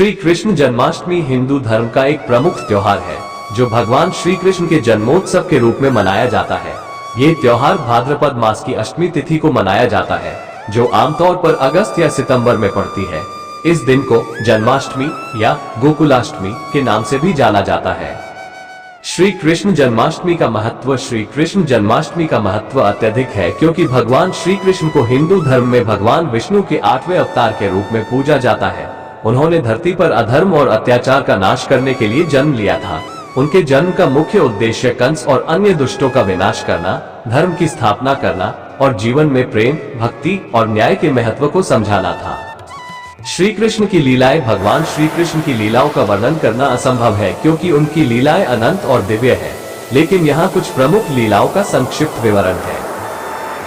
श्री कृष्ण जन्माष्टमी हिंदू धर्म का एक प्रमुख त्योहार है जो भगवान श्री कृष्ण के जन्मोत्सव के रूप में मनाया जाता है। ये त्योहार भाद्रपद मास की अष्टमी तिथि को मनाया जाता है जो आमतौर पर अगस्त या सितंबर में पड़ती है। इस दिन को जन्माष्टमी या गोकुलाष्टमी के नाम से भी जाना जाता है। श्री कृष्ण जन्माष्टमी का महत्व अत्यधिक है क्योंकि भगवान श्री कृष्ण को हिंदू धर्म में भगवान विष्णु के 8वें अवतार के रूप में पूजा जाता है। उन्होंने धरती पर अधर्म और अत्याचार का नाश करने के लिए जन्म लिया था। उनके जन्म का मुख्य उद्देश्य कंस और अन्य दुष्टों का विनाश करना, धर्म की स्थापना करना और जीवन में प्रेम, भक्ति और न्याय के महत्व को समझाना था। श्री कृष्ण की लीलाएं। भगवान श्री कृष्ण की लीलाओं का वर्णन करना असंभव है क्योंकि उनकी लीलाएं अनंत और दिव्य है, लेकिन यहाँ कुछ प्रमुख लीलाओं का संक्षिप्त विवरण है।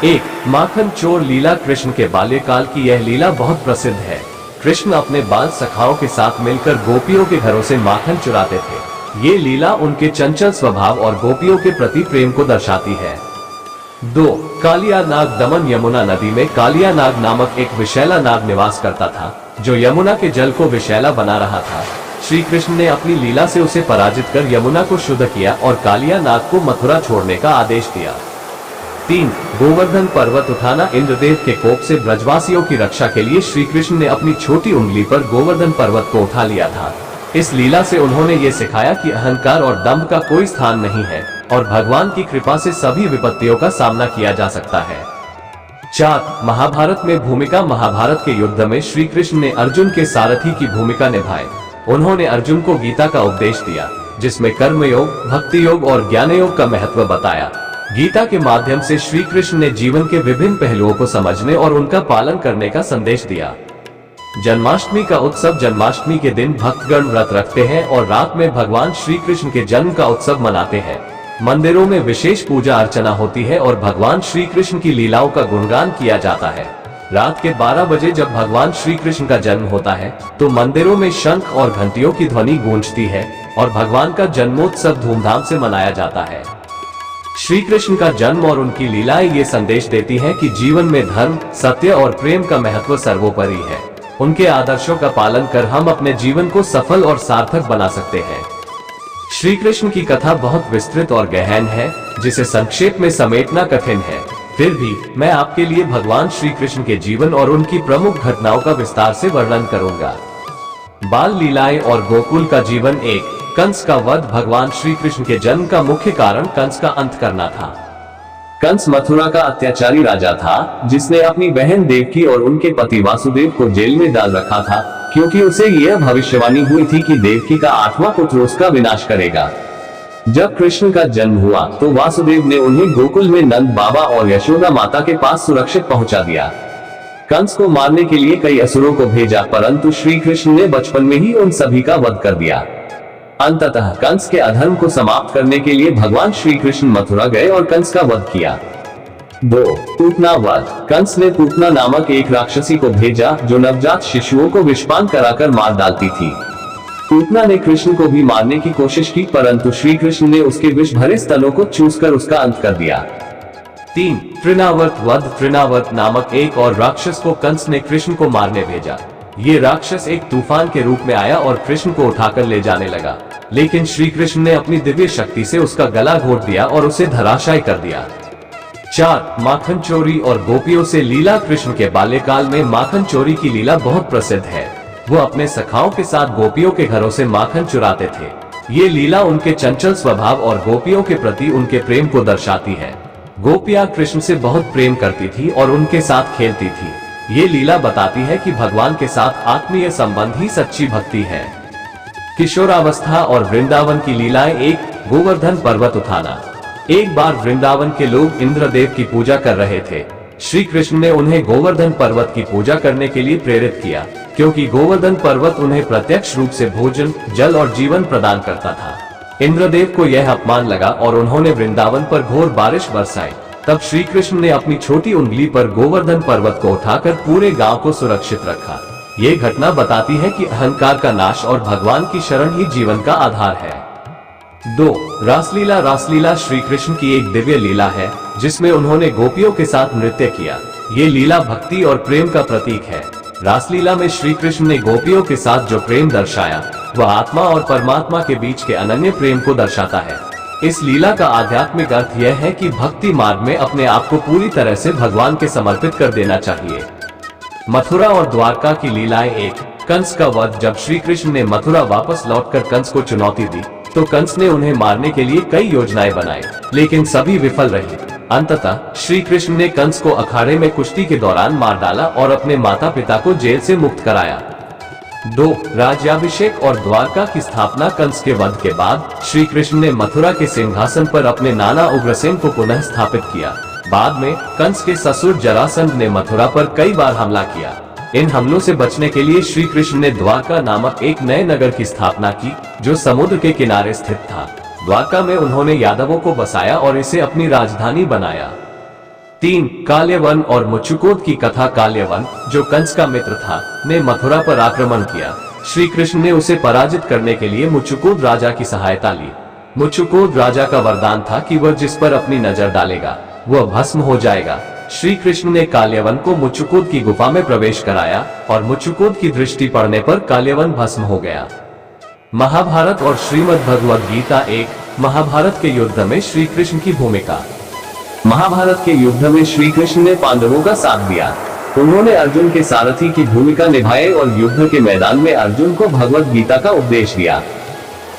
1. माखन चोर लीला। कृष्ण के बाल्यकाल की यह लीला बहुत प्रसिद्ध है। कृष्ण अपने बाल सखाओं के साथ मिलकर गोपियों के घरों से माखन चुराते थे। ये लीला उनके चंचल स्वभाव और गोपियों के प्रति प्रेम को दर्शाती है। 2. कालिया नाग दमन। यमुना नदी में कालिया नाग नामक एक विषैला नाग निवास करता था जो यमुना के जल को विषैला बना रहा था। श्री कृष्ण ने अपनी लीला से उसे पराजित कर यमुना को शुद्ध किया और कालिया नाग को मथुरा छोड़ने का आदेश दिया। 3. गोवर्धन पर्वत उठाना। इंद्रदेव के कोप से ब्रजवासियों की रक्षा के लिए श्री कृष्ण ने अपनी छोटी उंगली पर गोवर्धन पर्वत को उठा लिया था। इस लीला से उन्होंने ये सिखाया कि अहंकार और दंभ का कोई स्थान नहीं है और भगवान की कृपा से सभी विपत्तियों का सामना किया जा सकता है। 4. महाभारत में भूमिका। महाभारत के युद्ध में श्री कृष्ण ने अर्जुन के सारथी की भूमिका निभाई। उन्होंने अर्जुन को गीता का उपदेश दिया जिसमें कर्मयोग, भक्ति योग और ज्ञान योग का महत्व बताया। गीता के माध्यम से श्री कृष्ण ने जीवन के विभिन्न पहलुओं को समझने और उनका पालन करने का संदेश दिया। जन्माष्टमी का उत्सव। जन्माष्टमी के दिन भक्तगण व्रत रखते हैं और रात में भगवान श्री कृष्ण के जन्म का उत्सव मनाते हैं। मंदिरों में विशेष पूजा अर्चना होती है और भगवान श्री कृष्ण की लीलाओं का गुणगान किया जाता है। रात के 12 बजे जब भगवान श्री कृष्ण का जन्म होता है तो मंदिरों में शंख और घंटियों की ध्वनि गूंजती है और भगवान का जन्मोत्सव धूमधाम से मनाया जाता है। श्री कृष्ण का जन्म और उनकी लीलाएं ये संदेश देती हैं कि जीवन में धर्म, सत्य और प्रेम का महत्व सर्वोपरि है। उनके आदर्शों का पालन कर हम अपने जीवन को सफल और सार्थक बना सकते हैं। श्री कृष्ण की कथा बहुत विस्तृत और गहन है जिसे संक्षेप में समेटना कठिन है। फिर भी मैं आपके लिए भगवान श्री कृष्ण के जीवन और उनकी प्रमुख घटनाओं का विस्तार से वर्णन करूंगा। बाल लीलाएं और गोकुल का जीवन। 1. कंस का वध। भगवान श्री कृष्ण के जन्म का मुख्य कारण कंस का अंत करना था। कंस मथुरा का अत्याचारी राजा था जिसने अपनी बहन देवकी और उनके पति वासुदेव को जेल में डाल रखा था क्योंकि उसे यह भविष्यवाणी हुई थी कि देवकी का 8वां पुत्र उसका विनाश करेगा। जब कृष्ण का जन्म हुआ तो वासुदेव ने उन्हें गोकुल में नंद बाबा और यशोदा माता के पास सुरक्षित पहुंचा दिया। कंस को मारने के लिए कई असुरों को भेजा परंतु श्री कृष्ण ने बचपन में ही उन सभी का वध कर दिया। अंततः कंस के अधर्म को समाप्त करने के लिए भगवान श्री कृष्ण मथुरा गए और कंस का वध किया। 2. पूतना वध। कंस ने पूतना नामक एक राक्षसी को भेजा जो नवजात शिशुओं को विषपान कराकर मार डालती थी। पूतना ने कृष्ण को भी मारने की कोशिश की परंतु श्री कृष्ण ने उसके विष भरे स्तनों को चूसकर उसका अंत कर दिया। 3. तृणावर्त वध। तृणावर्त नामक एक और राक्षस को कंस ने कृष्ण को मारने भेजा। ये राक्षस एक तूफान के रूप में आया और कृष्ण को उठाकर ले जाने लगा, लेकिन श्री कृष्ण ने अपनी दिव्य शक्ति से उसका गला घोट दिया और उसे धराशायी कर दिया। 4. माखन चोरी और गोपियों से लीला। कृष्ण के बाल्यकाल में माखन चोरी की लीला बहुत प्रसिद्ध है। वो अपने सखाओं के साथ गोपियों के घरों से माखन चुराते थे। ये लीला उनके चंचल स्वभाव और गोपियों के प्रति उनके प्रेम को दर्शाती है। गोपियां कृष्ण से बहुत प्रेम करती थी और उनके साथ खेलती थी। ये लीला बताती है कि भगवान के साथ आत्मीय संबंध ही सच्ची भक्ति है। किशोरावस्था और वृंदावन की लीलाएं। 1. गोवर्धन पर्वत उठाना। एक बार वृंदावन के लोग इंद्रदेव की पूजा कर रहे थे। श्री कृष्ण ने उन्हें गोवर्धन पर्वत की पूजा करने के लिए प्रेरित किया क्योंकि गोवर्धन पर्वत उन्हें प्रत्यक्ष रूप से भोजन, जल और जीवन प्रदान करता था। इंद्रदेव को यह अपमान लगा और उन्होंने वृंदावन पर घोर बारिश बरसाई। तब श्री कृष्ण ने अपनी छोटी उंगली पर गोवर्धन पर्वत को उठाकर पूरे गांव को सुरक्षित रखा। ये घटना बताती है कि अहंकार का नाश और भगवान की शरण ही जीवन का आधार है। 2. रासलीला। रासलीला श्री कृष्ण की एक दिव्य लीला है जिसमें उन्होंने गोपियों के साथ नृत्य किया। ये लीला भक्ति और प्रेम का प्रतीक है। रासलीला में श्री कृष्ण ने गोपियों के साथ जो प्रेम दर्शाया वह आत्मा और परमात्मा के बीच के अनन्य प्रेम को दर्शाता है। इस लीला का आध्यात्मिक अर्थ यह है कि भक्ति मार्ग में अपने आप को पूरी तरह से भगवान के समर्पित कर देना चाहिए। मथुरा और द्वारका की लीलाएं। एक, कंस का वध। जब श्री कृष्ण ने मथुरा वापस लौटकर कंस को चुनौती दी तो कंस ने उन्हें मारने के लिए कई योजनाएं बनाई, लेकिन सभी विफल रही। अंततः श्री कृष्ण ने कंस को अखाड़े में कुश्ती के दौरान मार डाला और अपने माता पिता को जेल से मुक्त कराया। 2, राज्याभिषेक और द्वारका की स्थापना। कंस के वध के बाद श्री कृष्ण ने मथुरा के सिंहासन पर अपने नाना उग्रसेन को पुनः स्थापित किया। बाद में कंस के ससुर जरासंध ने मथुरा पर कई बार हमला किया। इन हमलों से बचने के लिए श्री कृष्ण ने द्वारका नामक एक नए नगर की स्थापना की जो समुद्र के किनारे स्थित था। द्वारका में उन्होंने यादवों को बसाया और इसे अपनी राजधानी बनाया। 3, काल्यवन और मुचुकुंद की कथा। काल्यवन, जो कंस का मित्र था, ने मथुरा पर आक्रमण किया। श्री कृष्ण ने उसे पराजित करने के लिए मुचुकुंद राजा की सहायता ली। मुचुकुंद राजा का वरदान था कि वह जिस पर अपनी नजर डालेगा वह भस्म हो जाएगा। श्री कृष्ण ने काल्यवन को मुचुकुंद की गुफा में प्रवेश कराया और मुचुकुंद की दृष्टि पड़ने पर काल्यवन भस्म हो गया। महाभारत और श्रीमद् भगवद गीता। 1, महाभारत के युद्ध में श्री कृष्ण की भूमिका। महाभारत के युद्ध में श्री कृष्ण ने पांडवों का साथ दिया। उन्होंने अर्जुन के सारथी की भूमिका निभाई और युद्ध के मैदान में अर्जुन को भगवद गीता का उपदेश दिया।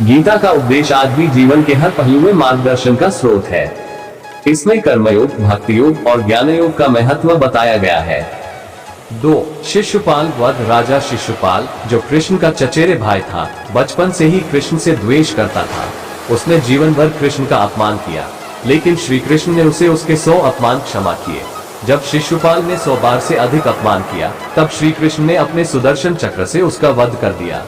गीता का उपदेश आज भी जीवन के हर पहलू में मार्गदर्शन का स्रोत है। इसमें कर्मयोग, भक्ति योग और ज्ञान योग का महत्व बताया गया है। 2, शिशुपाल वध। राजा शिशुपाल, जो कृष्ण का चचेरे भाई था, बचपन से ही कृष्ण से द्वेष करता था। उसने जीवन भर कृष्ण का अपमान किया, लेकिन श्री कृष्ण ने उसे उसके 100 अपमान क्षमा किए। जब शिशुपाल ने 100 बार से अधिक अपमान किया, तब श्री कृष्ण ने अपने सुदर्शन चक्र से उसका वध कर दिया।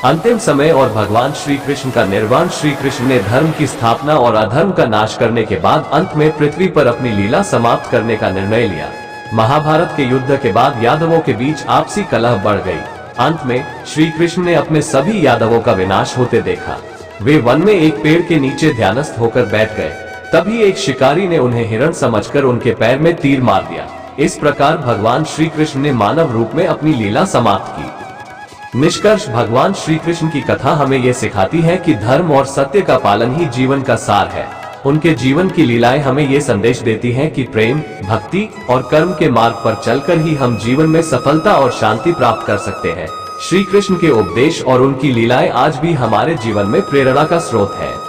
अंतिम समय और भगवान श्री कृष्ण का निर्वाण। श्री कृष्ण ने धर्म की स्थापना और अधर्म का नाश करने के बाद अंत में पृथ्वी पर अपनी लीला समाप्त करने का निर्णय लिया। महाभारत के युद्ध के बाद यादवों के बीच आपसी कलह बढ़ गई। अंत में श्री कृष्ण ने अपने सभी यादवों का विनाश होते देखा। वे वन में एक पेड़ के नीचे ध्यानस्थ होकर बैठ गए। तभी एक शिकारी ने उन्हें हिरण समझकर उनके पैर में तीर मार दिया। इस प्रकार भगवान श्री कृष्ण ने मानव रूप में अपनी लीला समाप्त की। निष्कर्ष, भगवान श्री कृष्ण की कथा हमें यह सिखाती है कि धर्म और सत्य का पालन ही जीवन का सार है। उनके जीवन की लीलाएं हमें ये संदेश देती हैं कि प्रेम, भक्ति और कर्म के मार्ग पर चलकर ही हम जीवन में सफलता और शांति प्राप्त कर सकते हैं। श्री कृष्ण के उपदेश और उनकी लीलाएं आज भी हमारे जीवन में प्रेरणा का स्रोत है।